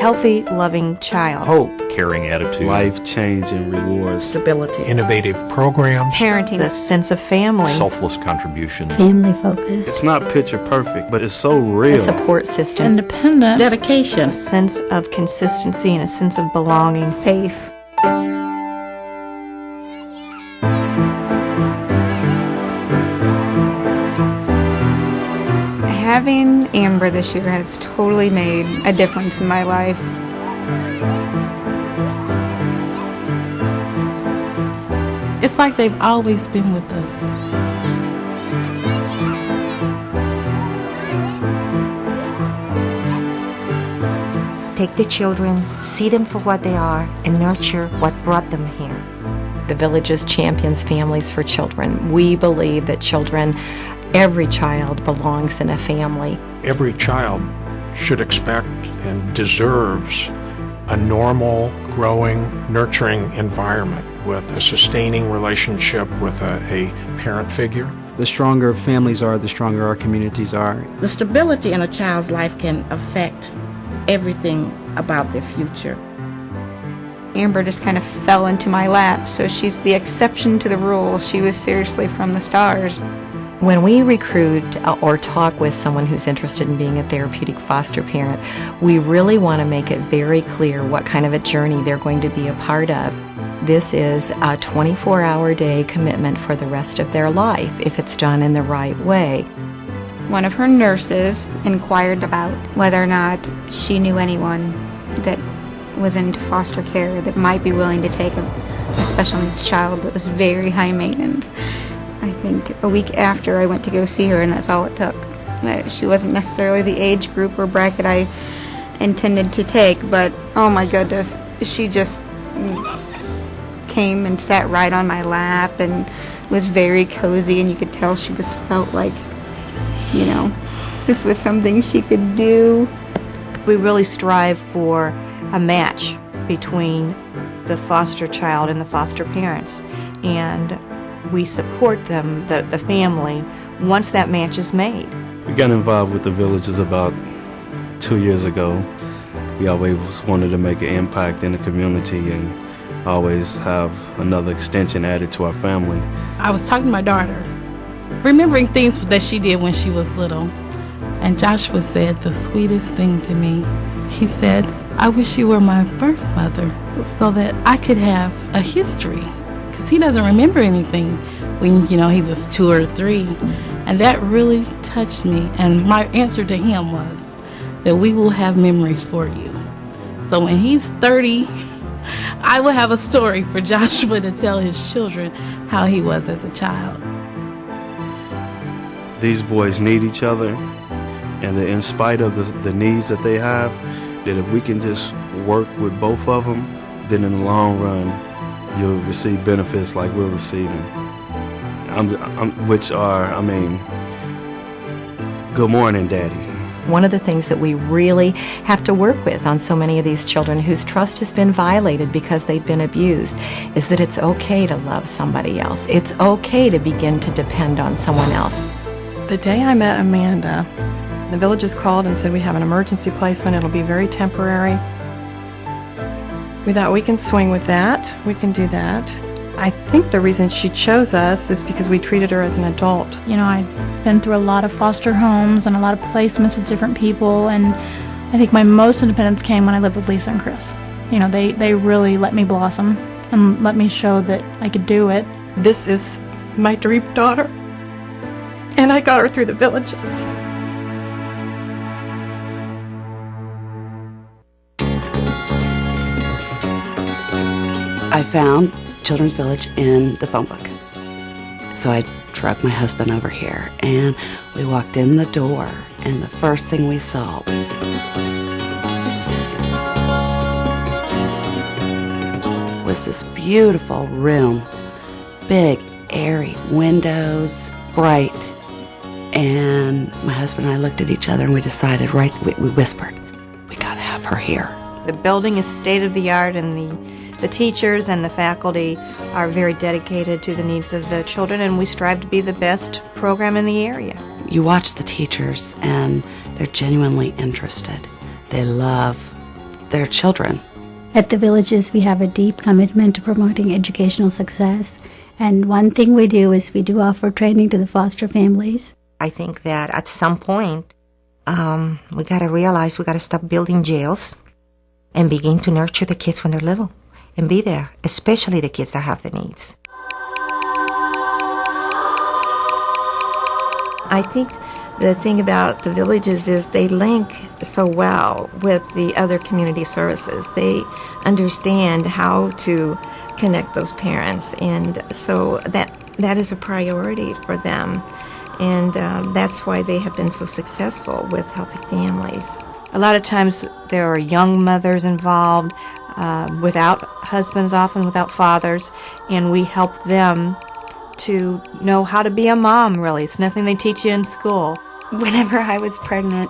healthy, loving child. Hope, caring attitude, life-changing rewards, stability, innovative programs, parenting, the sense of family, selfless contribution, family focused. It's not picture perfect, but it's so real. A support system, independent, dedication, a sense of consistency and a sense of belonging, safe. Having Amber this year has totally made a difference in my life. It's like they've always been with us. Take the children, see them for what they are, and nurture what brought them here. The Village's champions families for children. We believe that every child belongs in a family. Every child should expect and deserves a normal, growing, nurturing environment with a sustaining relationship with a parent figure. The stronger families are, the stronger our communities are. The stability in a child's life can affect everything about their future. Amber just kind of fell into my lap, so she's the exception to the rule. She was seriously from the stars. When we recruit or talk with someone who's interested in being a therapeutic foster parent, we really want to make it very clear what kind of a journey they're going to be a part of. This is a 24-hour day commitment for the rest of their life if it's done in the right way. One of her nurses inquired about whether or not she knew anyone that was into foster care that might be willing to take a special needs child that was very high maintenance. I think a week after I went to go see her, and that's all it took. She wasn't necessarily the age group or bracket I intended to take, but oh my goodness, she just came and sat right on my lap and was very cozy, and you could tell she just felt like, this was something she could do. We really strive for a match between the foster child and the foster parents, and we support them, the family, once that match is made. We got involved with the Villages about 2 years ago. We always wanted to make an impact in the community and always have another extension added to our family. I was talking to my daughter, remembering things that she did when she was little, and Joshua said the sweetest thing to me. He said, "I wish you were my birth mother so that I could have a history." Because he doesn't remember anything when, he was 2 or 3. And that really touched me. And my answer to him was that we will have memories for you. So when he's 30, I will have a story for Joshua to tell his children how he was as a child. These boys need each other, and in spite of the needs that they have, that if we can just work with both of them, then in the long run, you'll receive benefits like we're receiving. Good morning, Daddy. One of the things that we really have to work with on so many of these children whose trust has been violated because they've been abused is that it's okay to love somebody else. It's okay to begin to depend on someone else. The day I met Amanda, the Villages called and said, "We have an emergency placement. It'll be very temporary." We thought, we can swing with that. We can do that. I think the reason she chose us is because we treated her as an adult. I've been through a lot of foster homes and a lot of placements with different people, and I think my most independence came when I lived with Lisa and Chris. They really let me blossom and let me show that I could do it. This is my dream daughter, and I got her through the Villages. I found Children's Village in the phone book. So I dragged my husband over here, and we walked in the door, and the first thing we saw was this beautiful room, big, airy windows, bright. And my husband and I looked at each other, and we decided, we whispered, we gotta have her here. The building is state-of-the-art, and the teachers and the faculty are very dedicated to the needs of the children, and we strive to be the best program in the area. You watch the teachers, and they're genuinely interested. They love their children. At the Villages, we have a deep commitment to promoting educational success. And one thing we do is we do offer training to the foster families. I think that at some point, we got to realize we got to stop building jails and begin to nurture the kids when they're little and be there, especially the kids that have the needs. I think the thing about the Villages is they link so well with the other community services. They understand how to connect those parents, and so that is a priority for them. And that's why they have been so successful with Healthy Families. A lot of times there are young mothers involved, without husbands, often without fathers, and we help them to know how to be a mom, really. It's nothing they teach you in school. Whenever I was pregnant,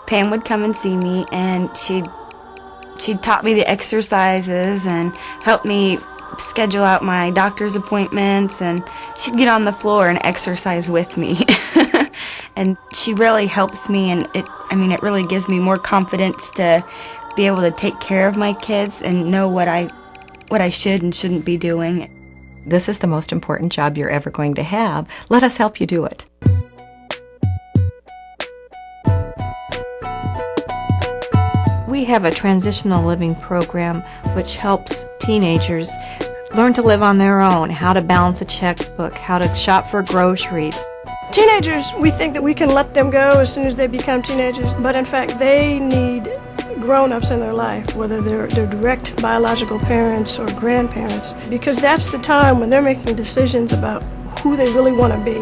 Pam would come and see me, and she taught me the exercises and helped me schedule out my doctor's appointments, and she'd get on the floor and exercise with me. And she really helps me, and it really gives me more confidence to be able to take care of my kids and know what I should and shouldn't be doing. This is the most important job you're ever going to have. Let us help you do it. We have a transitional living program which helps teenagers learn to live on their own, how to balance a checkbook, how to shop for groceries. Teenagers, we think that we can let them go as soon as they become teenagers, but in fact they need grown-ups in their life, whether they're direct biological parents or grandparents, because that's the time when they're making decisions about who they really want to be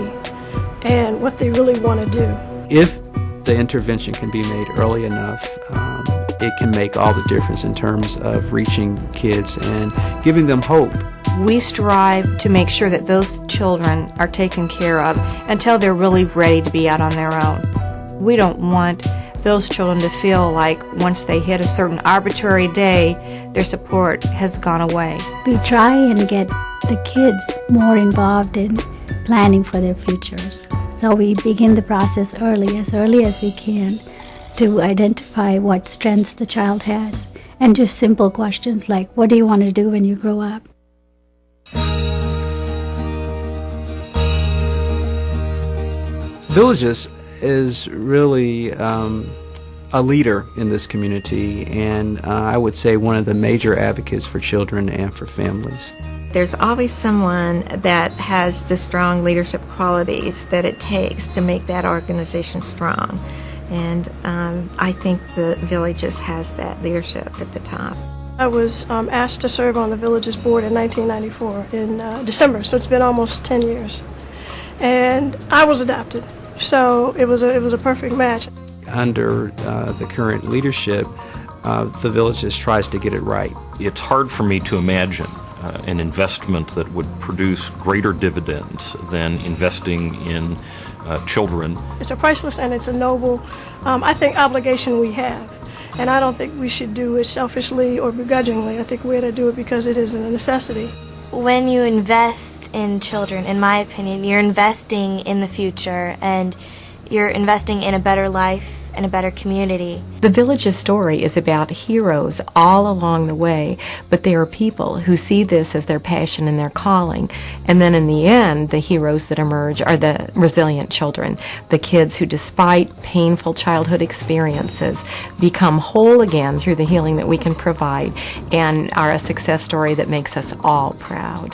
and what they really want to do. If the intervention can be made early enough, it can make all the difference in terms of reaching kids and giving them hope. We strive to make sure that those children are taken care of until they're really ready to be out on their own. We don't want those children to feel like once they hit a certain arbitrary day, their support has gone away. We try and get the kids more involved in planning for their futures. So we begin the process early as we can, to identify what strengths the child has, and just simple questions like, what do you want to do when you grow up? Villages is really a leader in this community, and I would say one of the major advocates for children and for families. There's always someone that has the strong leadership qualities that it takes to make that organization strong. And I think the Villages has that leadership at the top. I was asked to serve on the Villages board in 1994 in December, so it's been almost 10 years. And I was adopted, so it was a perfect match. Under the current leadership, the Villages tries to get it right. It's hard for me to imagine an investment that would produce greater dividends than investing in children. It's a priceless and it's a noble, I think, obligation we have. And I don't think we should do it selfishly or begrudgingly. I think we ought to do it because it is a necessity. When you invest in children, in my opinion, you're investing in the future, and you're investing in a better life and a better community. The Villages story is about heroes all along the way, but there are people who see this as their passion and their calling. And then in the end, the heroes that emerge are the resilient children, the kids who, despite painful childhood experiences, become whole again through the healing that we can provide, and are a success story that makes us all proud.